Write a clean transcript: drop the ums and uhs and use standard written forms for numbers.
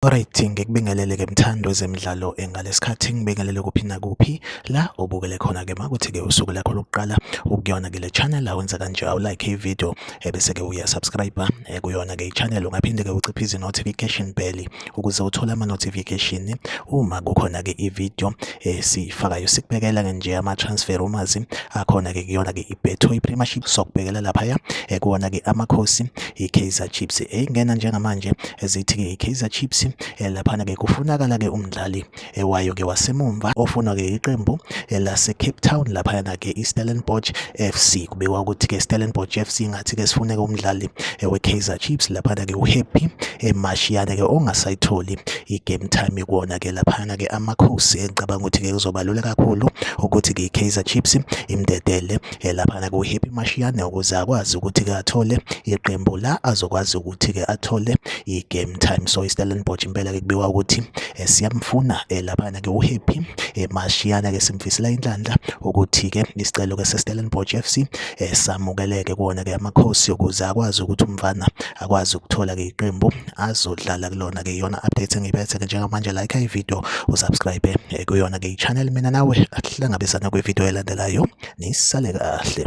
Alright, ngikubingelele-ke mthando wezemidlalo ngalesikhathi ngibingelele kuphi nakuphi la obukele khona-ke makuthi-ke usuku lakho lokuqala ukuyona-ke le channel awenza kanje awulike ivideo bese-ke uyasubscribe kuyona-ke i-channel ungaphinde-ke uciphe notification bell ukuze uthole ama-notification uma kukhona-ke ivideo siyifakayo. Sikubekela-ke nje ama-transfer rumors akhona-ke kuyona-ke i-Betway Premiership sokubhekela laphaya kuwona-ke amakhosi i-Kaizer Chiefs engena njengamanje ezithi-ke i-Kaizer Chiefs laphana-ke kufunakala-ke umdlali wayo-ke wasemumva ofuna-ke iqembu lase-Cape Town laphayana-ke i-Stellenbosch FC. Kubikwa ukuthi-ke Stellenbosch FC ngathi-ke sifuneka umdlali we-Kaizer Chiefs laphana-ke uHappy Mashiyane-ke ongasayitholi i-game time kuwona-ke laphana-ke amakhosi. Ngicabanga ukuthi-ke kuzobalula kakhulu ukuthi-ke i-Kaizer Chiefs imdedele laphana-ke uHappy Mashiyane ukuze akwazi ukuthi-ke athole iqembu la azokwazi ukuthi-ke athole i-game time. So i-Stellenbosch impela-ke kubikwa ukuthi siyamfuna laphana-ke uHappy Mashiyane-ke simfisela inhlanhla ukuthi-ke isicelo-ke se-Stellenbosch FC samukeleke kuwona-ke amakhosi ukuze akwazi ukuthi umfana akwazi ukuthola-ke iqembu azodlala kulona-ke. Iyona update engiyiphethe-ke njengamanje. Like ivideo usubscribe kuyona-ke i-channel. Mina nawe akuhlangabezana kwivideo elandelayo, nisale kahle.